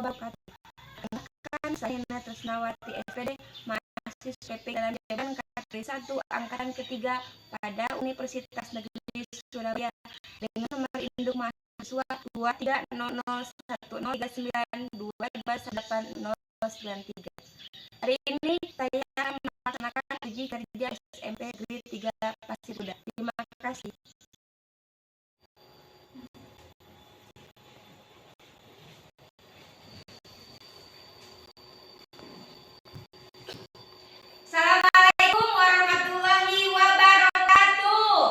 wabarakatuh. Perkenalkan, saya Nina Tresnawati SPD, mahasiswa PP dalam jabatan Kategori 1 Angkatan ketiga pada Universitas Negeri Surabaya dengan nomor induk mahasiswa 230013922189093. Hari ini saya akan melaksanakan uji kerja SMP Grade 3 Pasir Kuda. Terima kasih. Assalamualaikum warahmatullahi wabarakatuh.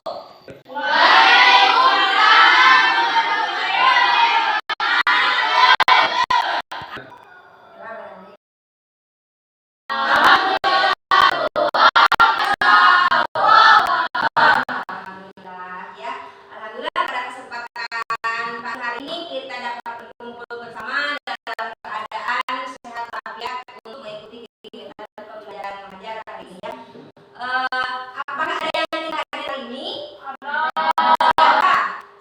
Alhamdulillah ya. Alhamdulillah pada kesempatan pagi hari ini kita dapat berkumpul bersama dalam keadaan sehat walafiat untuk mengikuti kegiatan pembelajaran mengajar hari ini ya. Apakah ada yang tidak hadir hari ini?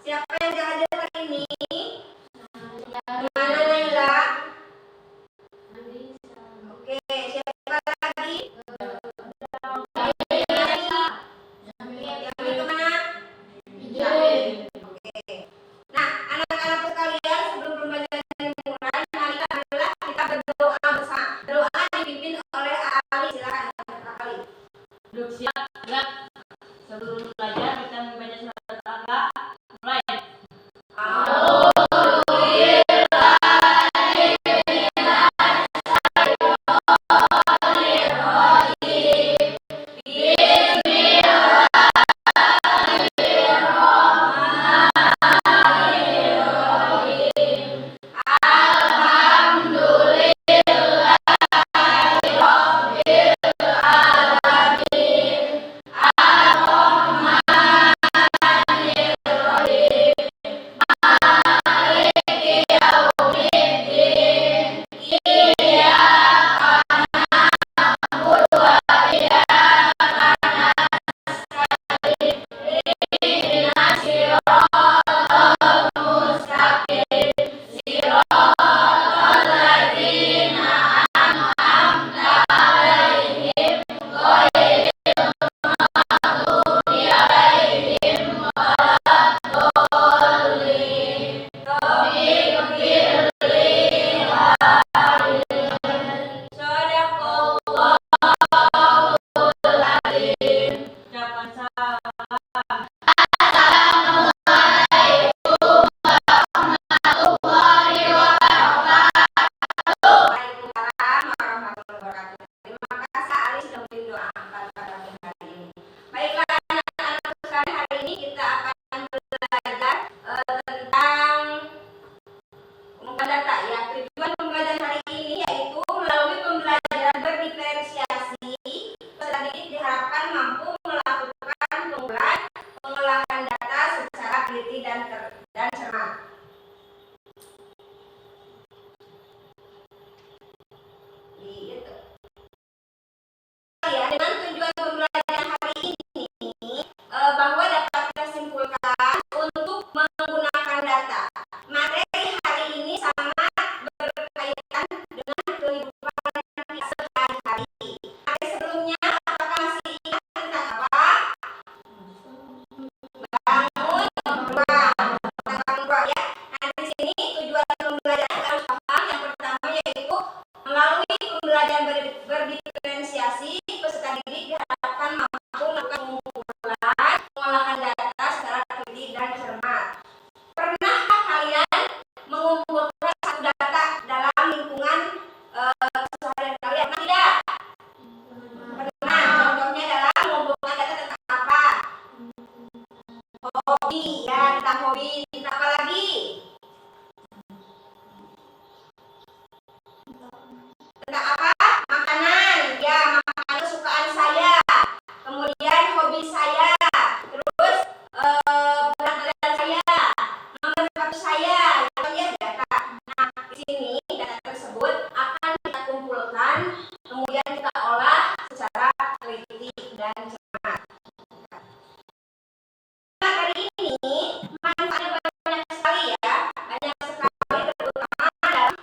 Siapa yang tidak hadir hari ini? Mana Naila? Oke, siapa lagi? Yang kemana? Oke. Nah, anak-anak sekalian, sebelum pembelajaran dimulai, marilah kita berdoa bersama. Doa dipimpin oleh Ali. Silakan Ali. Duduk siap, gerak. Sebelum belajar kita membaca surat Al-Baqarah. Mulai. Ucapan salam. Waalaikumsalam warahmatullahi wabarakatuh. Terima kasih Ali sudah memberi doa pada hari ini. Baiklah anak-anak sekalian, hari ini kita akan belajar tentang pengumpulan data ya. Tujuan pembelajaran hari ini yaitu melalui pembelajaran berdiferensiasi, peserta didik diharapkan mampu melakukan pengolahan data secara teliti dan cermat. Gitu. Ya, dengan tujuan pembelajaran hari ini bahwa dapat kita simpulkan untuk menggunakan data. Materi hari ini sangat berkaitan dengan kehidupan kita sehari-hari. Materi sebelumnya apakah masih ingat tentang apa? Bangun ruang ya. Nah, di sini tujuan pembelajaran harus paham. Yang pertama yaitu melalui pembelajaran berdiferensiasi, peserta didik diharapkan mampu melakukan pengumpulan, pengolahan data secara teliti dan cermat. Pernahkah kalian mengumpulkan satu data dalam lingkungan keseharian kalian? Tidak? Pernah. Contohnya adalah mengumpulkan data tentang apa? Hobi ya, tentang hobi. Tentang apa lagi? Tentang apa? Makanan. Ya, makanan kesukaan saya. Kemudian hobi saya. Terus berat badan saya. Nomor sepatu saya. Itu ya data. Nah, di sini data tersebut akan kita kumpulkan, kemudian kita olah secara teliti dan cermat. Nah, hari ini manfaatnya banyak sekali ya. Banyak sekali terutama dalam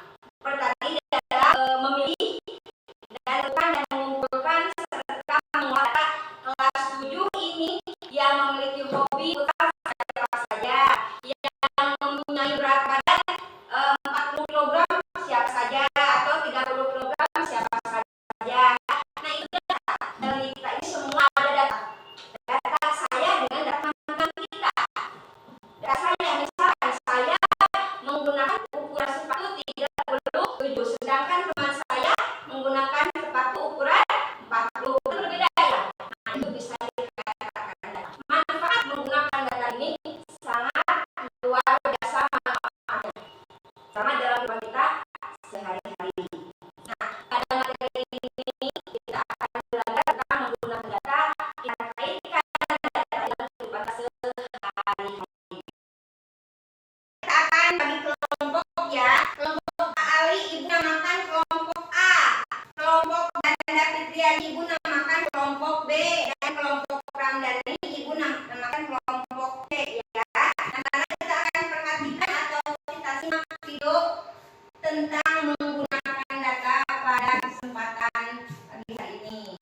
yang Ibu namakan kelompok B dan kelompok Ramdan ini Ibu namakan kelompok B ya. Nah, karena kita akan perhatikan atau kita simak video tentang menggunakan data pada kesempatan pagi hari ini.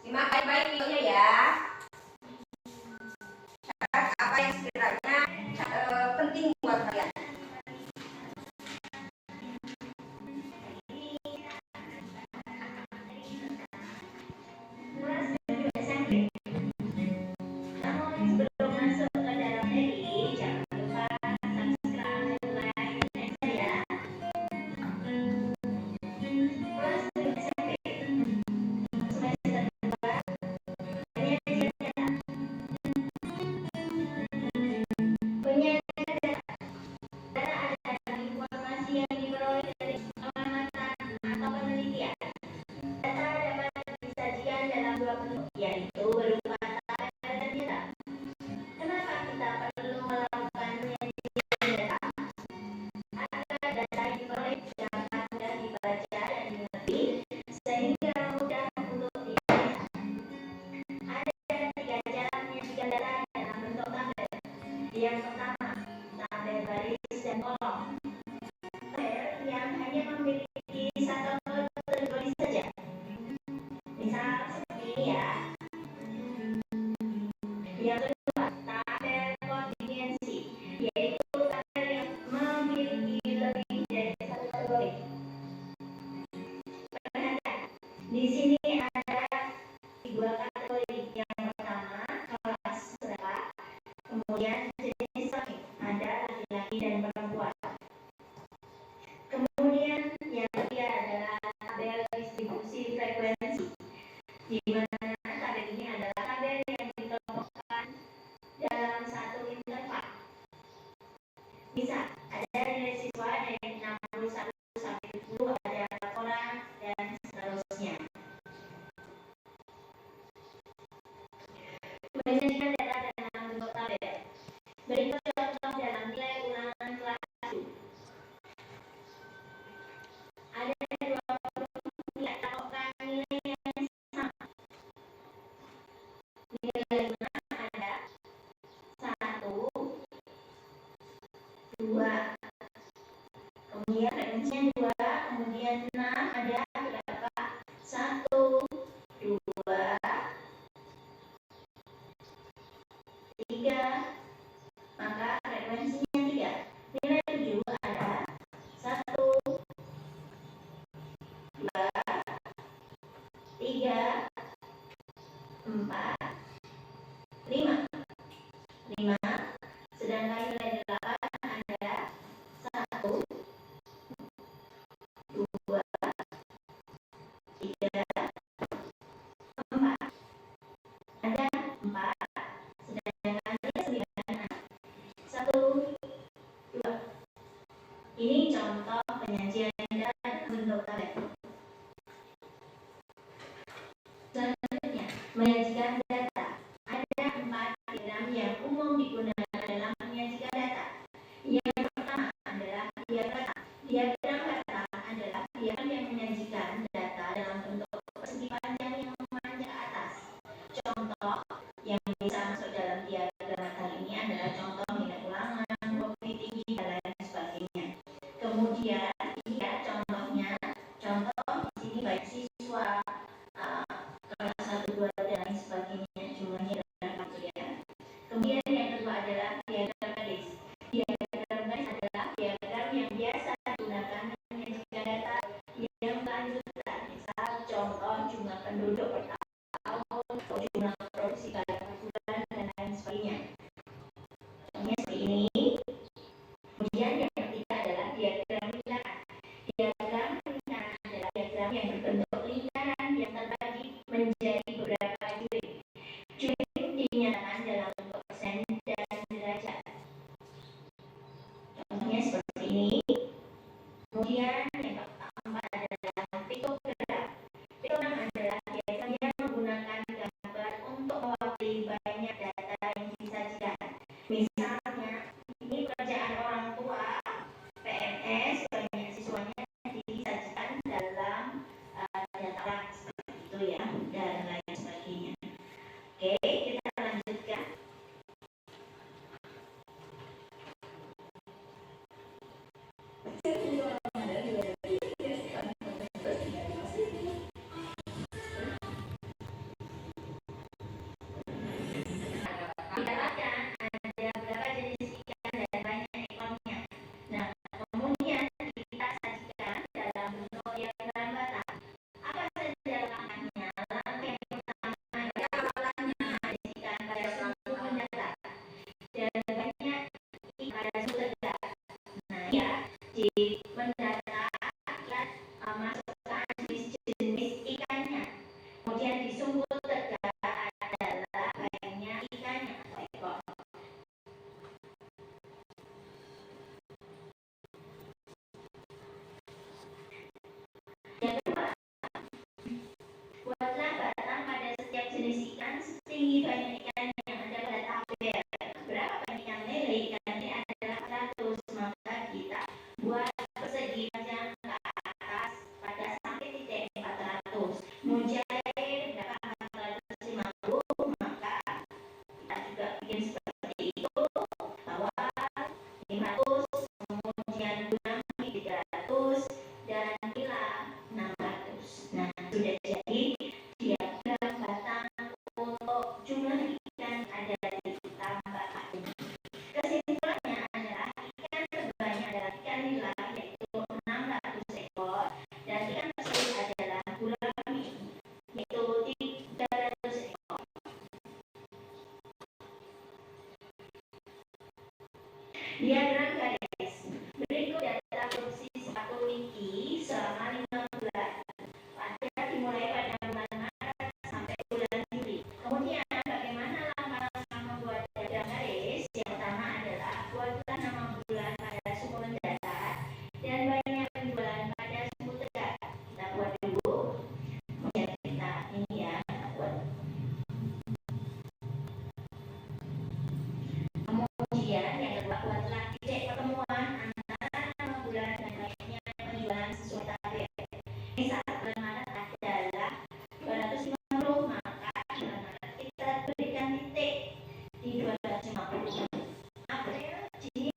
Simak baik-baik videonya ya. Apa yang sekiranya penting buat kalian. Yang pertama, tabel baris dan kolom. Tabel yang hanya memiliki satu kategori saja. Misal seperti ini ya. Yang kedua, tabel kontingensi, yaitu tabel yang memiliki lebih dari satu kategori. Perhatikan, di sini ada dua kategori. Yang pertama, kelas berapa, kemudian jenis kelamin, ada laki-laki dan perempuan. Kemudian yang ketiga adalah tabel distribusi frekuensi, di mana tabel ini adalah tabel yang dikelompokkan dalam satu interval. Bisa ada nilai siswa dari 61 sampai 70, ada laporan dan seterusnya. Menyajikan data dalam bentuk tabel. Berikut contoh dalam nilai ulangan kelas 1. Ada 20 nilai, taruhkan nilai yang sama. Nilai 5 ada 1, 2, kemudian frekuensinya 2, kemudian 6 ada berapa? 1, 2, 3, maka frekuensinya 3. Nilai 7 ada 1, 2, 3, 4, 5. 5. Sedangkan nilai 8 ada 1, 2, 3, 4. Ada 4. Sedangkan nilai 9 1, 2. Ini contoh penyajian data bentuk tabel. Selanjutnya, menyajikan data. Ada 4 diagram yang umum digunakan dalam menyajikan data. Yang pertama adalah diagram. Diagram pertama adalah diagram yang menyajikan data dalam bentuk persegi panjang yang memanjang ke atas. Contoh yang bisa masuk dalam diagram kali ini adalah contoh nilai ulangan, kopi tinggi, dan lain sebagainya. Kemudian ini ya contohnya, contoh di sini baik siswa kelas 1, 2 dan lain sebagainya, jumlahnya dan gitu ya. Kemudian yang kedua adalah diagram garis. Diagram garis adalah diagram yang biasa digunakan menyajikan data yang lanjutan. Misal contoh jumlah penduduk per tahun, jumlah produksi pada bulan dan lain sebagainya. Contohnya seperti ini. Kemudian yang ketiga adalah diagram lingkaran. Diagram lingkaran adalah diagram yang berbentuk lingkaran yang terbagi menjadi beberapa unit. Unit dinyatakan dalam bentuk persen dan derajat. Contohnya seperti ini. Kemudian yang keempat adalah piktogram. Piktogram adalah diagram yang menggunakan gambar untuk mewakili banyak data yang disajikan. Misalnya, ini pekerjaan jenis ikannya. Kemudian di sumbu tegak adalah banyak ikannya atau ekor. Yang kedua, buatlah batang pada setiap jenis ikan setinggi banyak ikan yang ada pada tabel. Berapa banyak ikan lele? Ikan lele adalah 100, maka kita buat persegi panjang ke atas pada sampai titik 400. Mujair berapa? 450, maka kita juga bikin seperti itu. Bawah 500, kemudian gulangi 300, dan nila 600. Nah, sudah jadi diagram batang untuk jumlah ikan ada di tambah ini. Kesimpulannya adalah ikan terbanyak adalah ikan nila yaitu 600 ekor dan ikan tersebut adalah gurami yaitu 300 ekor. Diagram garis berikut data produksi sepatu Niki selama 5 bulan. Dimulai pada bulan Maret sampai bulan Juli. Kemudian bagaimana langkah-langkah membuat diagram garis? Yang pertama adalah buatlah nama bulan pada sumbu mendatar dan banyak penjualan pada sumbu tegak. Kita buat dulu. Kemudian kita ini ya buat. Kemudian yang kedua buatlah titik pertemuan antara nama bulan dan banyaknya penjualan sesuai tabel. Ini saat bulan Maret adalah 250, maka bulan Maret kita berikan titik di 250. April di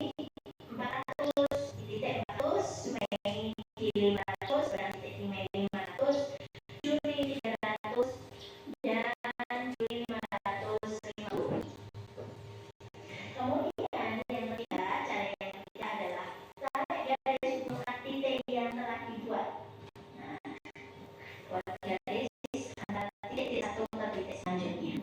400, di titik 400, Mei di 500, berarti titik di Mei 500, Juni 300, dan Juli 550. Kemudian yang ketiga, cara yang ketiga adalah tarik garis untuk titik yang telah dibuat. Buat garis antara titik satu ke titik selanjutnya.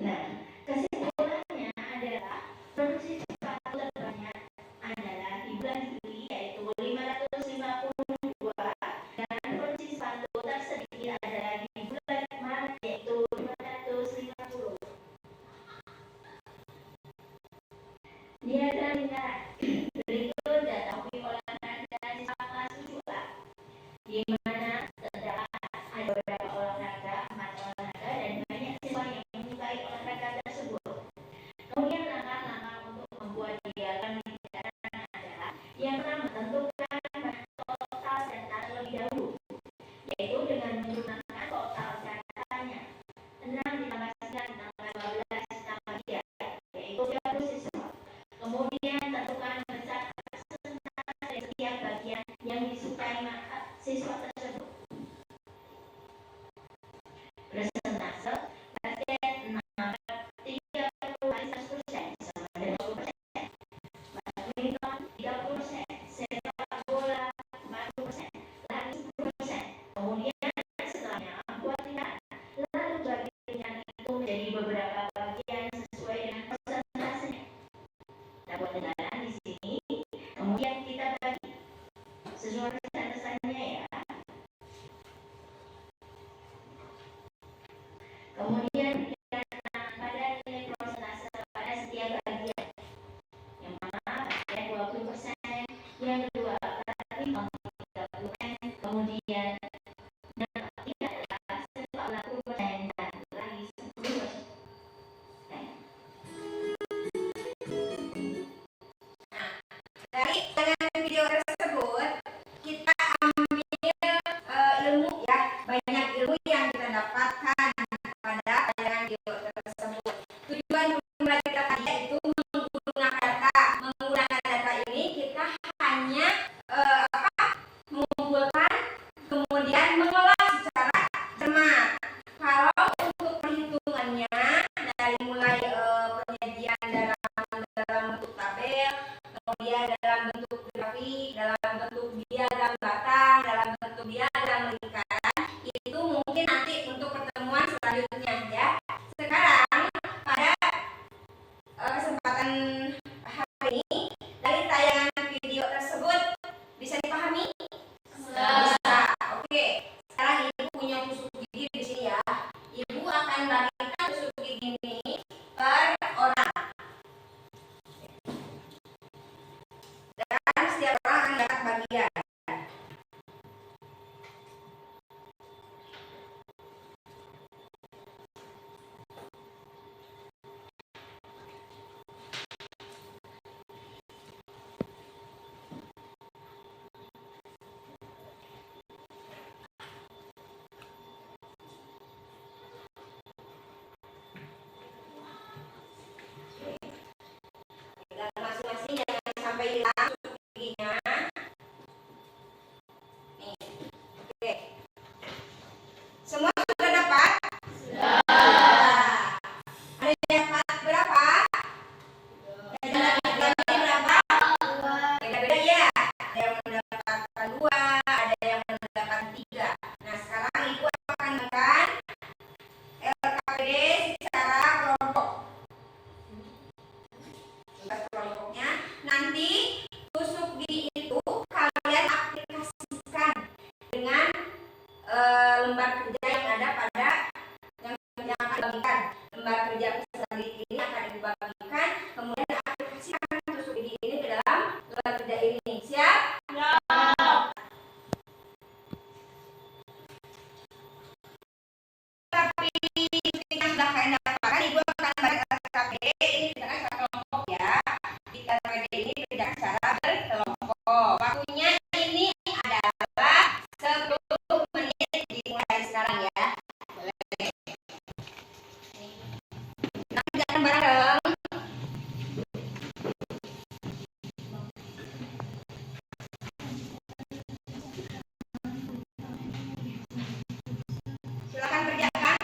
Nah, kesimpulannya adalah produksi sepatu terbanyak adalah di bulan Juli yaitu 552 dan produksi sepatu tersedikit adalah di bulan Maret yaitu 550. Diagram lingkaran berikut data hobi olahraga siswa kelas 7A di mana terdapat ada beberapa olahraga, 4 olahraga dan banyak siswa yang menyukai olahraga tersebut. Kemudian langkah-langkah untuk membuat diagram lingkaran adalah yang pertama tentukan total data terlebih dahulu yaitu dengan menggunakan total datanya 6 ditambah 9 ditambah 12 ditambah 3 yaitu 30 siswa. Kemudian tentukan besar persentase dari setiap bagian yang disukai siswa tersebut. Persentase basket 30 kali 100% sama dengan 20%. Badminton 30%, sepak bola 40%, lari 10%. Kemudian setelahnya buat lingkaran. Lalu bagi lingkaran itu menjadi beberapa bagian sesuai dengan persentasenya. Kita buat lingkaran di sini, kemudian kita bagi sesuai persentasenya ya. Kemudian berikan pada nilai persentase pada setiap bagian. Yang pertama basket 20%, yang kedua badminton 30%, kemudian yang ketiga adalah sepak bola 10% dan lari 10%. Dari tayangan video tersebut kita ambil ilmu ya, banyak ilmu yang kita dapatkan pada lembar kerja yang ada pada yang akan dibagikan. Lembar kerja peserta didik ini akan dibagikan, kemudian aplikasikan tusuk gigi ini ke dalam lembar kerja ini. Siap? Ya. Tapi ketika sudah kalian dapatkan, ibu akan balik LKPD ini kerjakan secara kelompok ya. Di LKPD ini kerjakan secara berkelompok. Waktunya ini adalah 10 menit dimulai sekarang ya. Boleh. Nah, kerjakan bareng. Silakan kerjakan.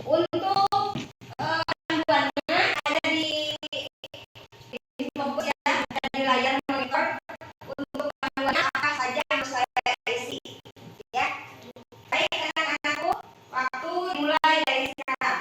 Untuk panduannya ada di buku ya, ada di layar monitor. Untuk panduannya apa saja yang harus saya isi ya. Baik anak-anakku, waktu dimulai dari sekarang.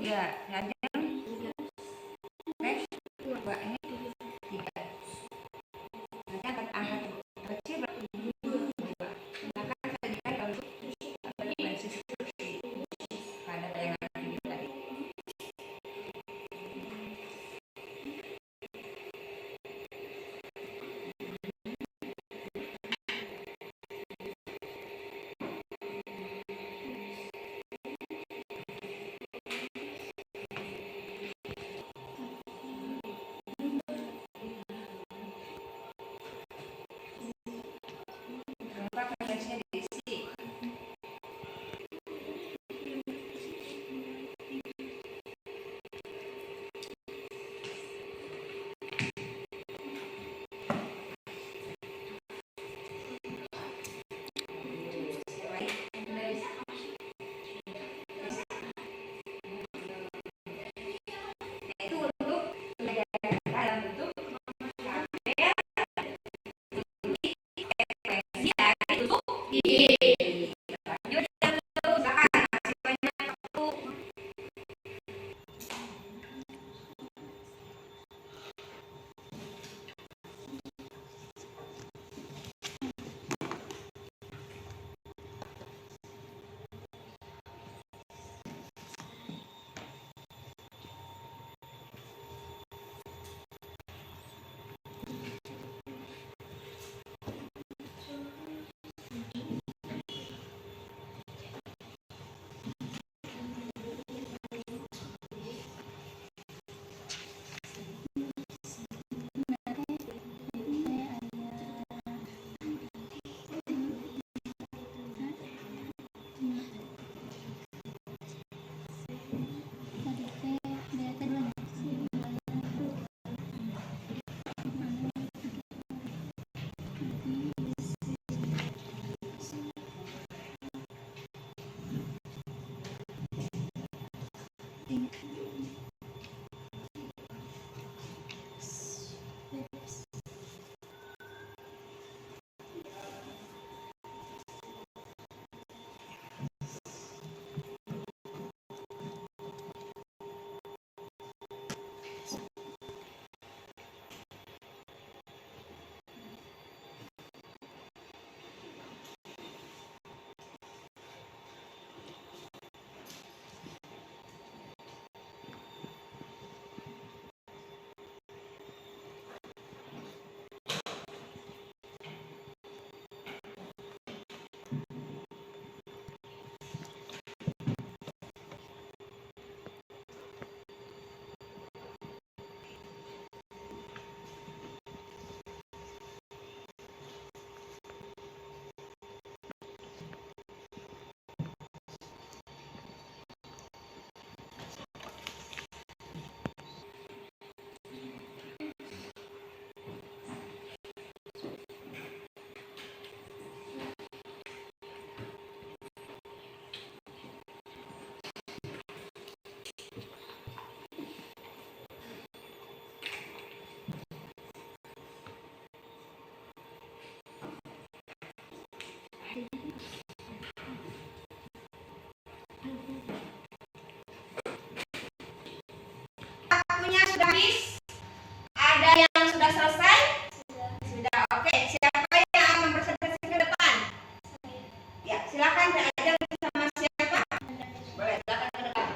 Ya, ada next dua ini 3. Nanti akan angkat kecil berarti 2. Silakan sajikan untuk basis pada tayangan video tadi. Waktunya sudah habis. Ada yang sudah selesai? Sudah. Oke, siapa yang akan presentasi ke depan? Ya, silakan diajak sama siapa? Boleh, silakan ke depan.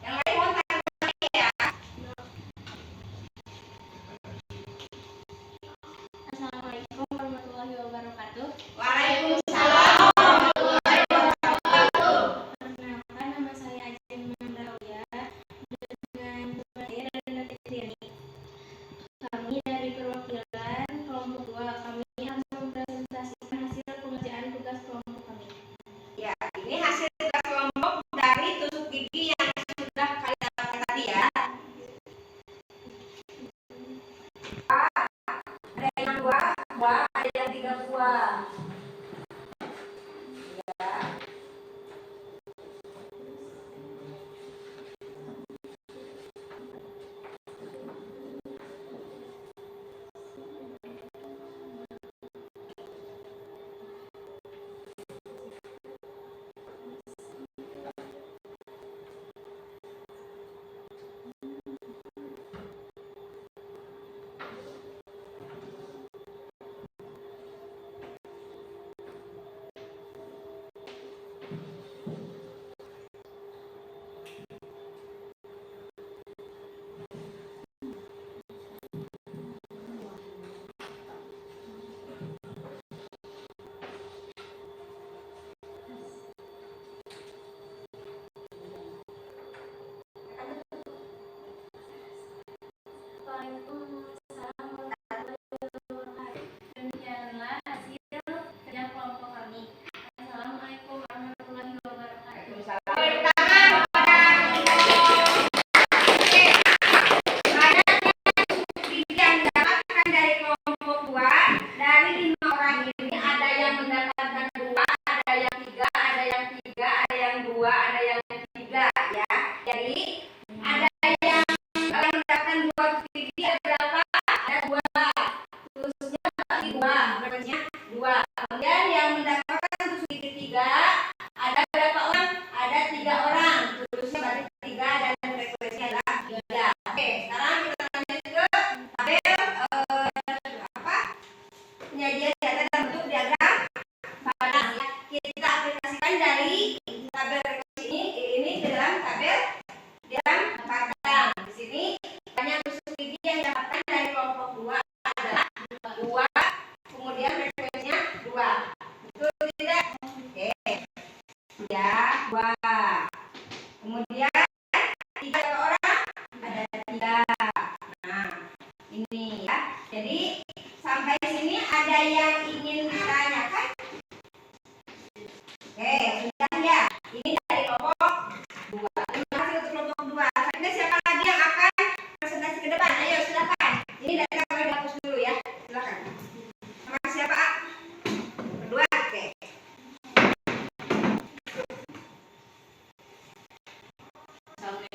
Yang lain mohon tanya ya. Assalamualaikum warahmatullahi wabarakatuh. Waalaikumsalam. Perkenalkan, nama saya Ajeng Mandrawya dengan tugas saya dan Fitriani. Kami dari perwakilan kelompok 2. Kami akan mempresentasikan hasil pengerjaan tugas kelompok kami. Ya, ini hasil tugas kelompok dari tusuk gigi yang sudah kalian dapatkan tadi ya. Ada yang 2 buah, ada yang 3 buah. Ya. Demikianlah hasil kerja kelompok kami. Assalamualaikum warahmatullahi wabarakatuh. Pertama yang didapatkan dari kelompok 2 dari 5 orang ini ada yang mendapatkan 2, ada yang 3, ada yang 3, ada yang 2, ada yang 3 ya. Jadi ada yang mendapatkan 2 gigi ada berapa? Ada 2. Khususnya berarti 2, berarti 2. Kemudian yang mendapatkan tusuk gigi 3 ada berapa orang? Ada 3 orang. Khususnya berarti 3 dan frekuensinya adalah 3. Oke, sekarang kita lanjut ke tabel penyajian data dalam bentuk diagram panas ya. Kita aplikasikan dari tabel frekuensi ini ke dalam tabel diagram padang. Di sini banyak tusuk gigi yang didapatkan dari kelompok 2 adalah 2, kemudian frekuensinya 2. Betul tidak? Oke. Ya, 2. Kemudian 3 orang ada 3. Nah, ini ya. Jadi sampai sini ada yang ingin ditanyakan? Oke, sudah ya. Ini dari kelompok 2. Terima kasih untuk kelompok 2. Selanjutnya siapa lagi yang akan presentasi ke depan? Ayo silakan. Ini dari kamera dihapus dulu ya. Silakan. Sama siapa? Berdua. Oke. Assalamualaikum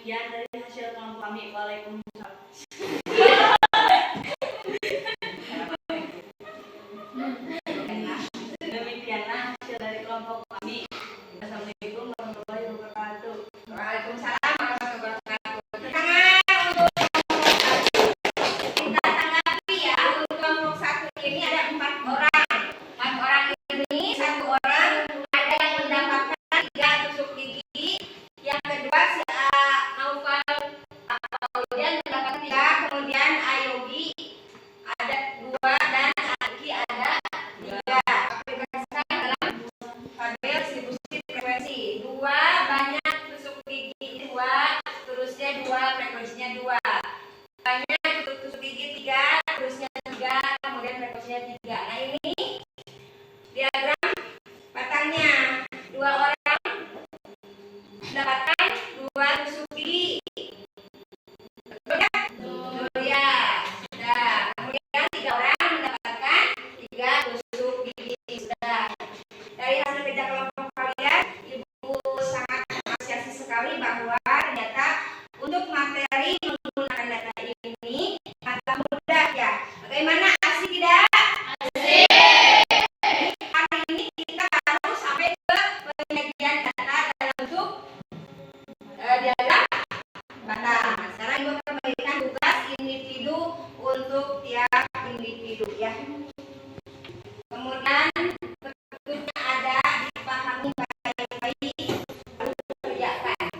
Sekian dari hasil kelompok kami. Waalaikumsalam. Demikianlah hasil dari kelompok kami. Assalamualaikum warahmatullahi wabarakatuh. Waalaikumsalam warahmatullahi wabarakatuh. Tangan untuk kita tanggapi ya. Untuk kelompok satu ini ada 4 orang. 4 orang ini 1 orang ada yang mendapatkan 3 tusuk gigi. Yang kedua si Naufal kemudian mendapat 3, kemudian Ayogi ada 2 dan Aki ada 3. Aplikasikan dalam tabel distribusi frekuensi. 2 banyak tusuk gigi 2, terusnya 2, frekuensinya 2. Banyak tusuk gigi 3, terusnya 3, kemudian frekuensinya 3. Nah ini diagram batangnya. 2 orang mendapatkan 2 tusuk gigi. Betul ya? Betul ya. Sudah. Kemudian 3 orang mendapatkan 3 tusuk gigi. Sudah. Dari hasil kerja kelompok kalian, Ibu sangat apresiasi sekali bahwa ternyata untuk materi menggunakan data ini agak mudah ya. Bagaimana, asik tidak? Hari ini kita baru sampai ke penyajian data dalam bentuk diagram batang. Sekarang Ibu akan memberikan tugas individu untuk tiap individu ya. Kemudian berikutnya ada dipahami baik-baik lalu dikerjakan.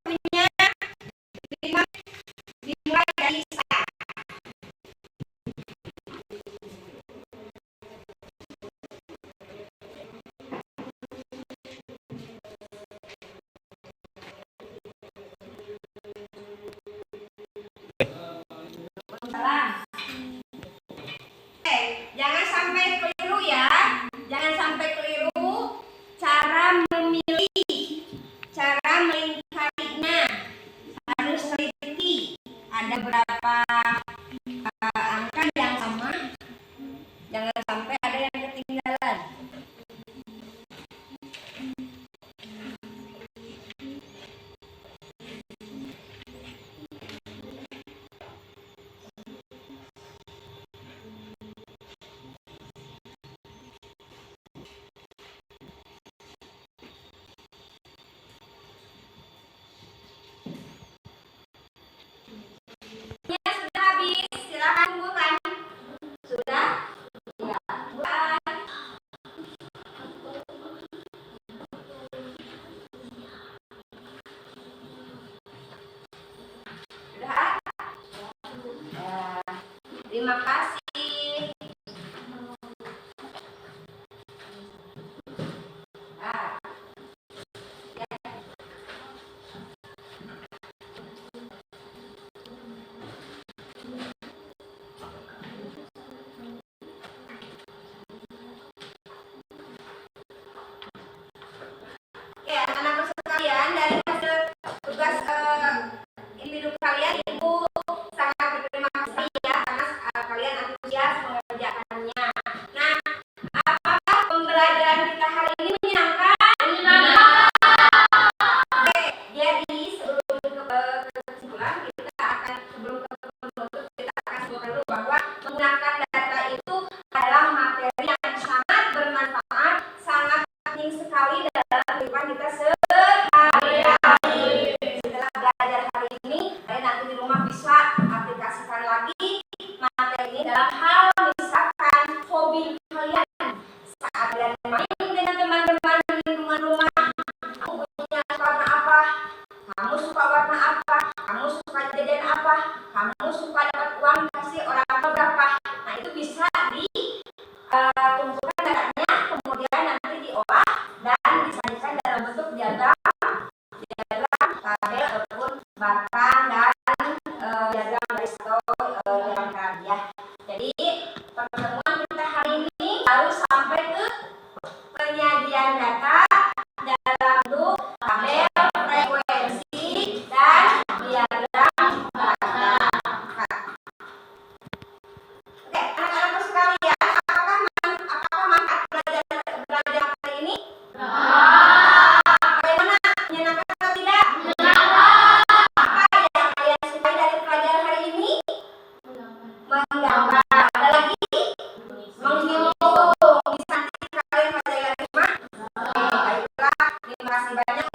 Punya dimulai dari saya. Salam. Jangan sampai keliru ya. Jangan sampai keliru cara memilih, cara melingkarinya. Harus teliti. Ada berapa angka yang sama. Jangan sampai ada yang ketinggalan. Ya, sudah habis. Silakan bukan. Sudah? Ya. Bukan. Sudah? Ya. Terima kasih. Ah. Ya. Ya, anak-anak sekalian, dari hasil tugas individu kalian, Ibu sangat berterima kasih ya karena kalian antusias mengerjakannya. Nah, apakah pembelajaran kita hari ini menyenangkan? Oke, jadi sebelum ke kesimpulan kita akan sebutkan dulu bahwa menggunakan data itu adalah materi yang sangat bermanfaat, sangat penting sekali dalam kehidupan kita sehari-hari. Setelah belajar hari ini, kalian nanti di rumah bisa aplikasikan lagi materi ini dalam hal misalkan hobi kalian. Saat kalian main dengan teman-teman di lingkungan rumah, kamu punya warna apa? Kamu suka warna apa? Kamu suka jajan apa? Kamu suka dapat uang kasih orang tua berapa? Nah, itu bisa dikumpulkan datanya, kemudian nanti diolah dan penyajian data dalam bentuk tabel, frekuensi, dan diagram data. Oke, anak-anakku sekalian, apakah manfaat belajar hari ini? Bagaimana? Menyenangkan atau tidak? Apa yang kalian sukai dari pelajaran hari ini? Menggambar. Ada lagi? Menghitung. Bisa kalian pelajari lagi, Mak? Oke, baiklah. Terima kasih banyak.